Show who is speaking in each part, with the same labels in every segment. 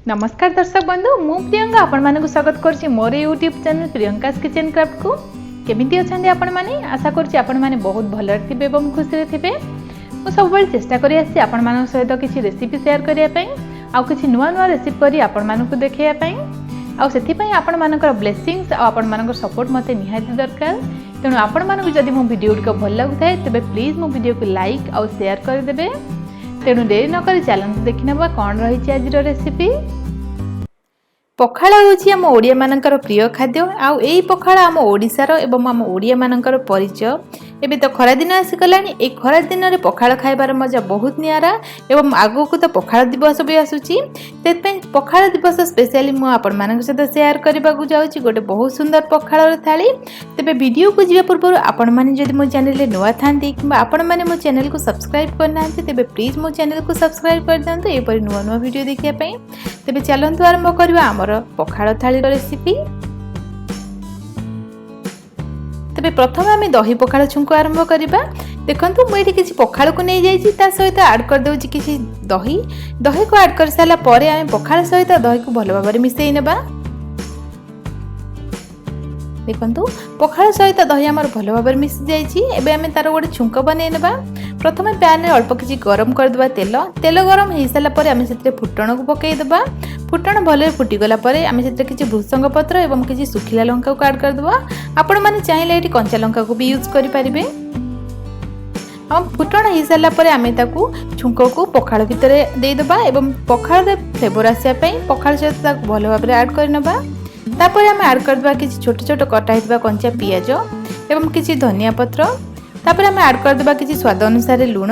Speaker 1: नमस्कार दर्शक बंधु मु प्रियंका आपण मानकु स्वागत करछि मोर YouTube channel Priyanka kitchen craft को। केमिति अछंदी आपण माने आशा करछि आपण माने बहुत भलो थिबे एवं खुशी थिबे। मु सब बेले चेष्टा करि आछि आपण मानन सहित किछि रेसिपी शेयर करिया पई आ किछि नुवा नुवा रेसिपी करी आपण मानकु देखिया पई आ सेथि पई आपण मानकर ब्लेसिंग्स आ आपण मानकर सपोर्ट मते निहाती दरकार। तेणु आपण मानकु जदि मो वीडियो को भल लागुथाय तबे प्लीज मो वीडियो को लाइक आ शेयर कर देबे। तेणु देरी न करी चलंतु देखिनबा कोन रहिछि आजिर रेसिपी। पखाला होछि आम ओडिया मानकर प्रिय खाद्य आउ एई पखाला आम ओडिसार एवं आम ओडिया मानकर परिचय। एबे तो खरा दिन आसी गलानी ए खरा दिन रे पखाला खाइबार मजा बहुत नियारा एवं आगो को तो पखाला दिवस भी आसुची। तेत पखाला दिवस स्पेशली मु आपण मानक सहित शेयर करबा को जाउची गोटे बहुत सुंदर पखाला थाली। तबे वीडियो को जिया पूर्व आपण माने जदि मो चैनल रे नवा थांती किबा आपण माने मो चैनल को सब्सक्राइब करनांती तबे प्लीज मो चैनल को सब्सक्राइब कर दंतु ए परि नवा नवा वीडियो देखिया पई। तबे चलंतु आरंभ करबा हमर पखाला थाली रेसिपी। तबे प्रथम आम दही पखाला छुंक आरंभ करबा। देखंतु मु एठी किछि पखाला को नै जाईछि ता सहित ऐड कर देउछि किछि दही। दही को ऐड कर साला परे आम पखाला सहित दही को भलो भाबरे मिसै नेबा। देखंतु पखाला सहित दही हमर भलो भाबरे मिसि जाईछि। एबे आम तार गोटे छुंक बनै नेबा। प्रथम पैन रे अल्प किछि गरम कर देबा तेल गरम हे साला परे आम सेते फुटण को पकै देबा। फुटण भले फुटी गला परे आम सेते किछि भृसंग पत्र एवं किछि सुखिला लंका को ऐड कर देबा। आपण माने चाहिले एठी कंचा लंका को भी यूज करि परिबे। हम फुटण हे साला परे आम ताकू छुंक को पखाला भितरे दे देबा एवं पखाला रे फ्लेवर आसिया पई पखाला सहित ताकू भलो भाबरे ऐड कर नेबा। तापर आम ऐड कर देबा किछि छोट छोट कटा हितबा कंचा पियाज एवं किछि धनिया पत्र। तापर आम ऐड कर देबा किछि स्वाद अनुसार लूण।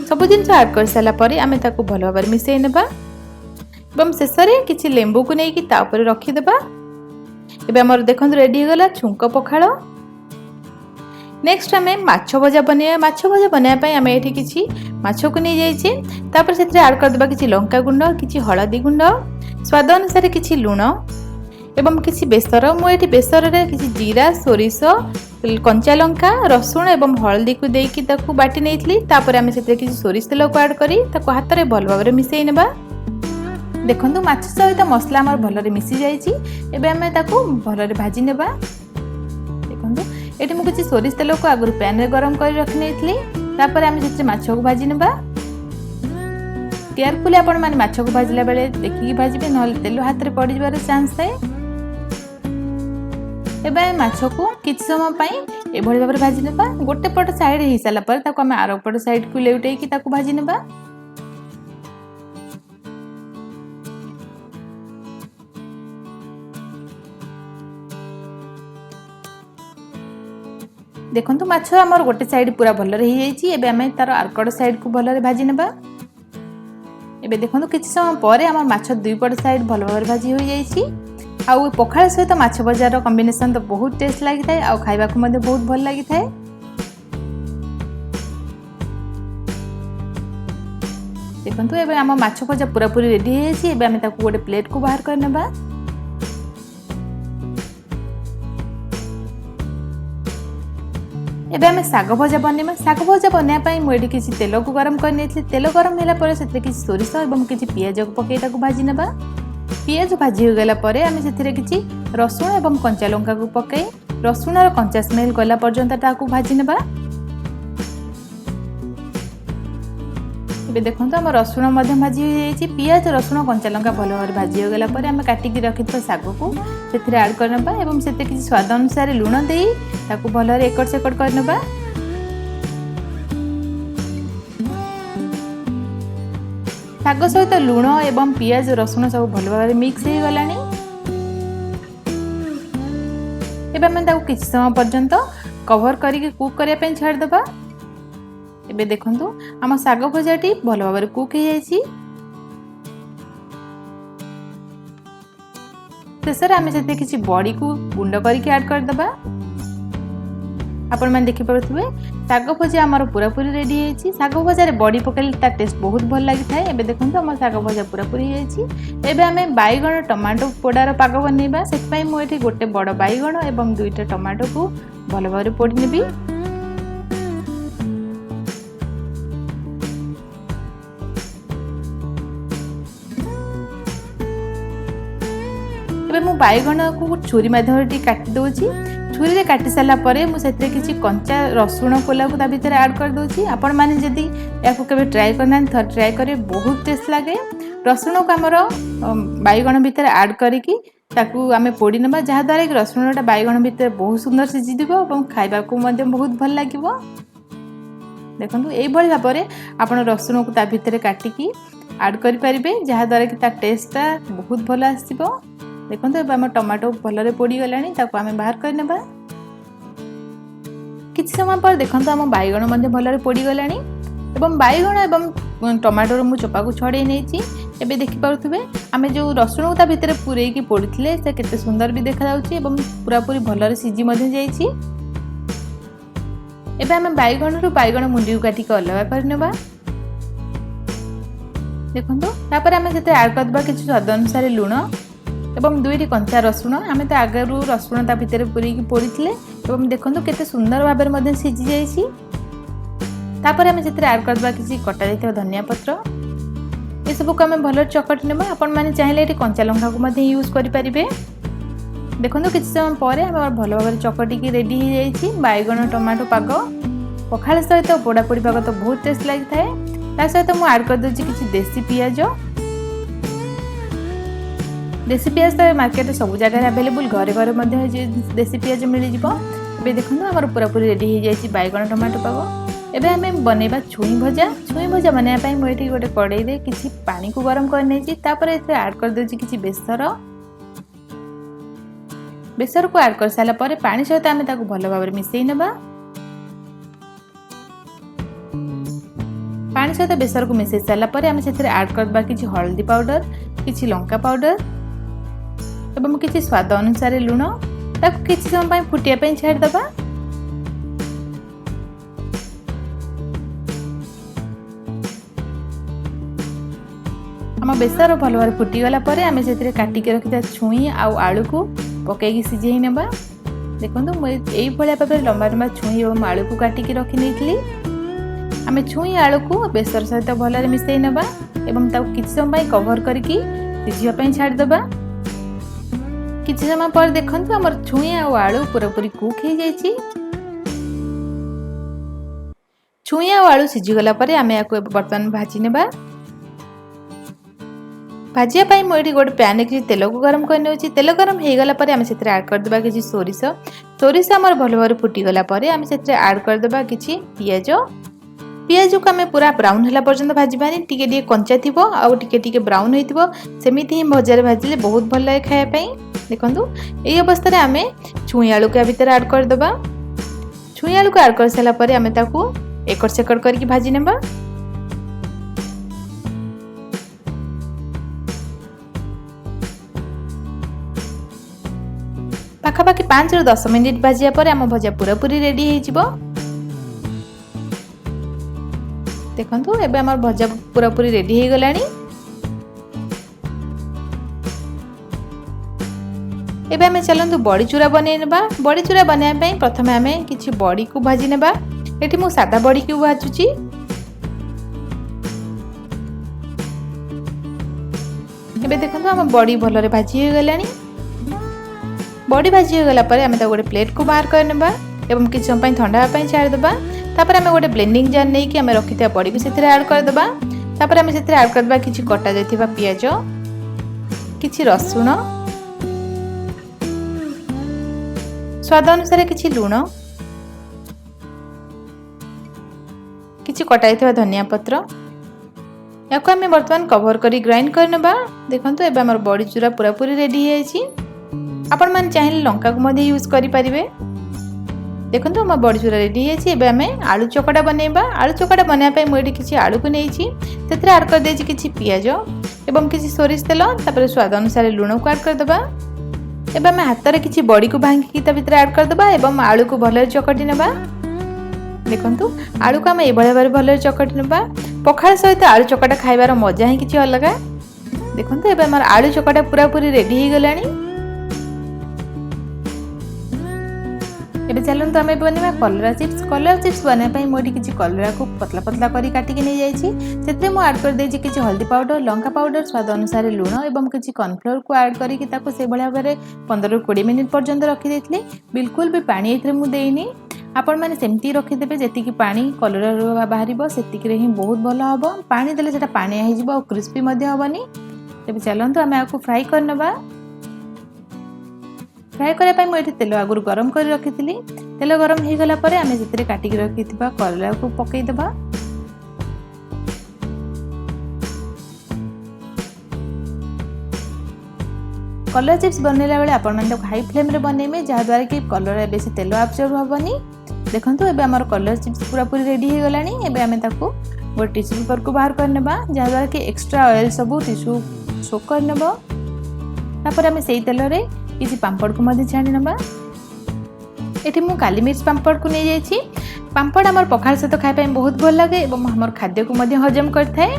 Speaker 1: सब जिंस ऐड कर साला परे आम ताकू भलो भाबरे मिसै नेबा एवं शेष रे किछि लेंबू को नै कि ता ऊपर रखि देबा। एबे हमर देखंतु रेडी हो गला छुंक पखाला। नेक्स्ट आमे माछ भजा बने माछ भजा बनाया पई आमे एठी किछि माछ को नै जाईछे। तापर सेथरे ऐड कर देबा किछि लंका गुंड किछि हळदी गुंड स्वाद अनुसार किछि लूण एवं किछि बेसर। मु एठी बेसर रे किछि जीरा सोरिष कंचा लंका रसुण एवं हळदी को देकी ताकू बाटी नेइथली। तापर आमे सेथरे किछि सोरिष तेल को ऐड करी ताकू हाथ रे भल भाबरे मिसै नेबा। देखंतु माछ सहित मसला हमर भलरे मिसि जाईछि। एबे आमे ताकू भलरे भाजी नेबा। देखंतु एठी मु किछि सोरिष तेल को आगुर पैन रे गरम करि रखि नेइथली। तापर आमे जेते माछ को भाजी नेबा। केयरफुली आपण माने माछ को भाजिला बेले देखि भाजिबे नहले तेल हाथ रे पड़ी जबार चांस थाए। एबे माछ को किछि समय पई एभଳି भाबरे भाजी नेबा। गोटे पट साइड हे साला पर ताकू आमे आरो पट साइड को लेउटै कि ताकू भाजी नेबा। देखंतु माछ हमर गोटे साइड पूरा भलरे हे जाईछि। एबे आमे तार आरकड साइड को भलरे भाजी नेबा। एबे देखंतु किछि समय परे हमर माछ दुई पट साइड भल भाबरे भाजी हो जाईछि। आउ पखाला सहित माछ भजार कॉम्बिनेशन तो बहुत टेस्ट लागि थाए आउ खाइबा को मध्ये बहुत भल लागि थाए। देखंतु एबे हम माछ भजा पूरा पूरी रेडी हे जाईछि। एबे आमे ताकू गोटे प्लेट को बाहर कर नेबा। एबे आमे साग भजा बनेमा। साग भजा बनया पई मु एठी किछि तेल को गरम कर नेथि। तेल गरम होला परे सेते किछि सोरिष एवं किछि पियाज को पकै ताकू भाजी नेबा। पियाज भाजी हो गला परे आमे सेथिरे किछि रसुण एवं कंचा लंका को पकै रसुण रो कंचा स्मेल गला पर्यंत ताकू भाजी नेबा। एबे देखंतु हम रसुण मध्ये भाजी हो जाईछि। पियाज रसुण कंचा लंका भलो भाबरे भाजी हो गला परे आमे काटि कि रखिथि साग को सेथिरे ऐड कर नेबा एवं सेते किछि स्वाद अनुसार लूण देई ताकू भलो रे एकड़ सेकड़ कर नेबा। साग सहित लूण एवं पियाज रसुण सब भल भाबरे मिक्स हे गलानी। एबे हम ताकू किछि समय पर्यंत कवर करिके कुक करिया पे छाड़ देबा। एबे देखंतु हम साग भजाटी भल भाबरे कुक हे जाईछि। शेषरे आमे सेते किछि बड़ी को गुंड करिके ऐड कर देबा। आपण माने देखि पारुथिबे साग भजा हमर पूरा पूरी रेडी हेछि। साग भजा रे बड़ी पकेल ता टेस्ट बहुत भल लागि थाए। एबे देखंतु हमर साग भजा पूरा पूरी हेछि। एबे आमे बाईगण टमाटो पोडार पाग बनेबा। सेत पई मु एठी गोटे बड़ बाईगण एवं दुईटा टमाटो को भल भाबरे पोडी नेबी। एबे मु बाइगण को छुरी माध्यम काटी दूची। छुरी रे काटी सारा पर मुझे किसी कंचा रसुण कोला को भीतर ऐड कर दूची। आपण माने जदी याको केबे ट्राई करना थर ट्राई करे बहुत टेस्ट लागे। रसुण को हमर बाइगण भीतर ऐड करिकी ताकू आमे पोड़ी नबा जहा द्वारा कि रसुणटा बाइगण भीतर बहुत सुंदर सिझी दिबो और खाइबा को मध्य बहुत भल लागिबो। देखंतु एई भली भाबरे आपण रसुण को ता भीतर काटिकी ऐड करि परिबे जहा द्वारा कि ता टेस्टटा बहुत भल आसीबो। देखंतु एबे हम टमाटो भलरे पोड़ी गलानी ताकू आमे बाहर कर नेबा। किछ समय पर देखंतु हम बाइगण मध्य भलरे पोड़ी गलानी एवं बाइगण एवं टमाटो मु चोपा को छड़े नेची। एबे देखि पारुथबे आमे जो रसुण को ता भीतर पुरै की पोड़िथिले से केते सुंदर भी देखा जाउची एवं पूरा पूरी भलरे सिझी मध्य जाईची। एबे आमे बाइगण रु बाइगण मुंडी काटी के अलगा कर नेबा। देखंतु तापर आमे सेते ऐड कर दबा किछ स्वाद अनुसार लूण एवं दुईटी कंचा रसुण। आमे तो आगरु रसुण ता भीतर पुरै की पोड़िथिले एवं देखंतु केते सुंदर भाबरे मध्य सिझी जाईची। तापर आमे सेते ऐड कर दबा किछ कटा जायते धनिया पत्र। ये सब को आमे भल चकटी नेबा। आपण माने चाहिले एटी कंचा लंका को मध्य यूज करि परिबे। देखंतु किछ समय परे हमर भल भाबरे चकटी की रेडी हो जाईची बाइगण टमाटो पाग। पखाल सहित पोड़ा पोड़ी पाग तो बहुत टेस्ट लागि थाए। ता सहित मु ऐड कर दोची किछ देसी पियाज। देसी पियाज तो मार्केट सब जगह अवेलेबल घरे घरे मध्य देसी पियाज मिल जिवो। एबे देखंतु हमर पूरा पूरी रेडी हो जाईची बाइगण टमाटो पाग। एबे हमें बनेबा छुई भजा बनाया पाई मु एठी गोटे कड़ाई रे किछि पानी को गरम कर नेची। तापर एथे ऐड कर दोची किछि बेसर को ऐड कर साला पर पानी सहित आमे ताको भलो भाबरे मिसई नेबा। पानी सहित बेसर को मिसई साला पर आमे सेथरे ऐड करबा किछि हल्दी पाउडर किछि लंका पाउडर एवं किछि स्वाद अनुसार लूण। ताको किछि समय पई फुटिया पई छाड़ दबा। हम बेसर भल भाव फुटी गला पर आमे सेथरे काटी के रखिता छुई आउ आलू को पकईकी सिझेई नेबा। देखंतु मु एई भलिया भाबरे लंबा लंबा छुई और आलू को काटी के रखि नेइतली। आमे छुई आलू को बेसर सहित भलरे मिसई नेबा एवं ताऊ किछ समय कवर करके सिझिया पई छाड़ दबा। किछ समय पर देखंतु हमर छुई आ आलू पूरा पूरी कुक हो जाईची। छुई आ आलू सिझी गला पर आमे याको बर्तन भाजी नेबा। भाजिया पाई मोटी गोटे पैन कि तेल को गरम करने। तेल गरम हो गला पर आमे सेथरे ऐड कर देबा किछि सोरिष। सोरिष हमर भल भाबरे फुटी गला पर आमे सेथरे ऐड कर देबा किछि पियाज। पियाज को आमे पूरा ब्राउन हला पर्यंत भाजिबानी। टिके टिके कंचा थिबो आ टिके टिके ब्राउन होइथिबो सेमिति ही भजारे भाजिले बहुत भल लागे खाया पई। देखंतु एई अवस्था रे आमे छुई आलू के भीतर ऐड कर देबा। छुई आलू को ऐड कर साला पर आमे ताकू एकड़ सेकड़ करके भाजी नेबा। पाखापाखि 5 ରୁ 10 मिनिट भाजिया पर आम भजा पूरा पूरी रेडी हो जिवो। देखंतु एबे हमर भजा पूरा पूरी रेडी हो गलानी। एबे हमें चलंतु बड़ी चूरा बनै नेबा। बड़ी चूरा बनाय पई प्रथमे हमें किछि बड़ी को भाजी नेबा। एठी मु सादा बड़ी को भाजुची। एबे देखंतु हम बड़ी भलरे भाजी हो गलानी। बड़ी भाजी हो गला पर आमे ता गोटे प्लेट को बाहर कर नेबा एवं किछ समय ठंडा पई छाड़ देबा। तापर आमे गोटे ब्लेंडिंग जार नै कि आमे रखिता बड़ी को सेथरे ऐड कर देबा। तापर आमे सेथरे ऐड कर देबा किछ कटा जायथिबा पियाज किछ रसुण स्वाद अनुसार किछ लूण किछ कटा जायथिबा धनिया पत्र। याको आमे वर्तमान कवर करी ग्राइंड कर नेबा। देखंतु एबे हमर बड़ी चूरा पूरा पूरी रेडी हो जायछि। आपण मान चाहिए लंका को मध्य यूज करि परिबे। देखंतु हम बड़ी चूरा रेडी हेछि। एबे हमें आलू चकटा बनेबा। आलू चकटा बनाय पई मोडी किछि आलू को नेछि। सेथरे ऐड कर देछि किछि पियाज एवं किछि सोरिष तेल। तापर स्वाद अनुसार लूण को ऐड कर देबा। एबे हम हाथ रे किछि बड़ी को भांगी कि ता भीतर ऐड कर देबा एवं आलू को भलरे चकटी नेबा। देखंतु आलू को हम ए भले भलरे चकटी नेबा। पखाल सहित आलू चकटा खाइबार मजा ही किछि अलग। देखंतु एबे हमर आलू चकटा पूरा पूरी रेडी हो गलानी। एबे चलते आम बनवा कलरा चिप्स। कलरा चिप्स बनाई मुझे किसी कलरा को पतला पतला कर काटिक नहीं जाइए आड कर देछि किसी हल्दी पाउडर, लंका पाउडर, स्वाद अनुसार लुण और किसी कॉर्नफ्लोर को आड करके से भाव में 15-20 मिनिट पर्यंत रखी बिल्कुल भी पानी ये मुझे आपण मैंने सेमती रखीदे जी पानी कलरा बाहर से ही बहुत भल हम। पानी देले से पानी हो क्रिस्पी हेनी। तेज चलते आम आपको फ्राए करनवा। फ्राए करने मुझे तेल आगुरी गरम कर रखी तेल गरम हो गला आम से काटिक रखी कलरा को पकईदबा। कलरा चिप्स बनैला बेले आपण मैंने हाई फ्लेम रे बनइबे जहाद्वारा कि कलरा बेसी तेल आब्जर्व हेनी। देखो एबे आमर कलरा चिप्स पूरा पूरी रेडी हो गलानी। एबे आमे ताको गोटे टिश्यू पेपर को बाहर करनेबा जहाद्वारा कि एक्स्ट्रा ऑयल सब टिश्यू सोक करनेबा। तापर आमे सेई तेल रे किसी पापड़ को मध्य छाणी नबा। एठी मु काली मिर्च पापड़ को नहीं जाइछि। पापड़ आमर पखाल सहित खाइबा बहुत भल लागे एवं हमर खाद्य को मध्य हजम करथाय।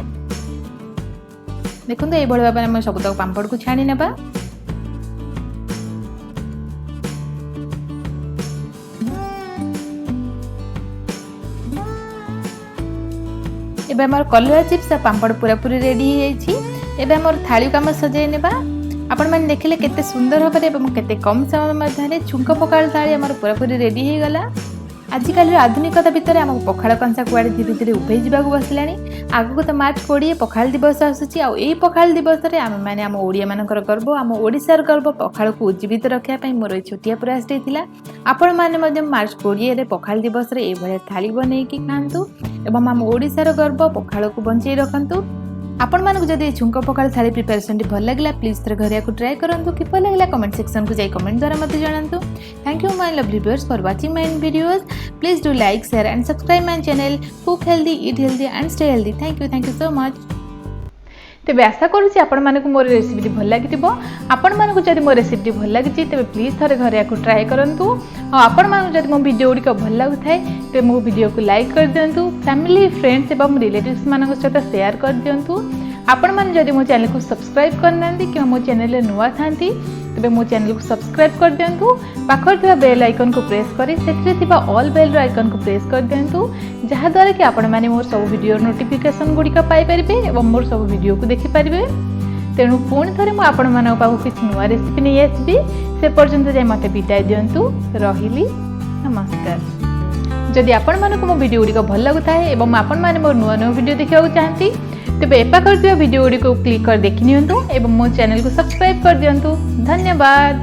Speaker 1: देखो एई भଳି भाबे आमे सब तक पापड़ को छाणी नबा। एबे हमर कलरा चिप्स आ पापड़ पूरा पूरी रेडी हो जाइछि। एबे हमर थाली को हम सजाई नेबा। आपण मैंने देखिले केते सुंदर भाव में केते कम समय मध्य छुंक पखाल थाली आमर पूरा पूरी रेडी हो गला। आजिकल आधुनिकता भितर आम पखाल कंसा कुआड़े धीरे धीरे उभे जावाक बसलानी। आगु तो मार्च 20 पखाल दिवस आसुची। आ पखाल दिवस रे आम मैंने आम ओडिया मानकर गर्व, आम ओडिशार गर्व पखाल को उज्जीवित रखा मोर छोटिया प्रयास रही। आपण मैंने मार्च 20 रे पखाल दिवस रे एभले थाली बनैकी खांतु एवं आम ओडिशार गर्व पखाल को बंचाई रखंतु। आपण मानक जदि छुंक पखाल थाली प्रिपरेशन भल लगे प्लीज थोड़े घर को ट्राए करूँ। किपर लगे कमेंट सेक्शन को जाई कमेंट द्वारा मत जानतु। Thank you my lovely viewers for watching my videos. Please do like, share and subscribe my channel cook healthy, eat healthy and stay healthy. Thank you so much. तेबे आशा करुँची आपण मानक मोर recipe भल लगी। आपण मानक जदि मो रेसिपी भल लगी तेबे प्लीज थोड़े घर को ट्राए करूँ। आपण मानक जदि मो वीडियो गुड़िक भल लगुए तेबे मो वीडियो को लाइक कर दिंतु, फैमिली फ्रेंड्स एवं रिलेटिव्स मान सहित शेयर कर दिंतु। आपण मैंने जदि मो चैनल को सब्सक्राइब करना कि मो चैनल नुआ था तेबे मो चैनल को सब्सक्राइब कर दिंतु। पाखर थिबा बेल आइकन को प्रेस करी सेथिरे थिबा ऑल बेल आइकन को प्रेस कर दिंतु जहाद्वारा कि आपण मैंने मोर सब वीडियो नोटिफिकेशन गुड़िक पाई परिबे एवं मोर सब वीडियो को देखि परिबे। तेणु पुणी थरे मु आपण मानक पाखु किछि नुआ रेसिपी नहीं आसबी। से पर्यंत जाय मते विदाय दियंतु। रहिली नमस्कार। जदि आपण मानक मो वीडियो गुड़िक भल लगुଥାଏ एवं आपण माने मोर नुआ नुआ वीडियो देखिବାକୁ चाहती तेबे एपाखर वीडियो गुड़ी को क्लिक कर देखि नियंतु एवं मो चैनल को सब्सक्राइब कर दियंतु। धन्यवाद।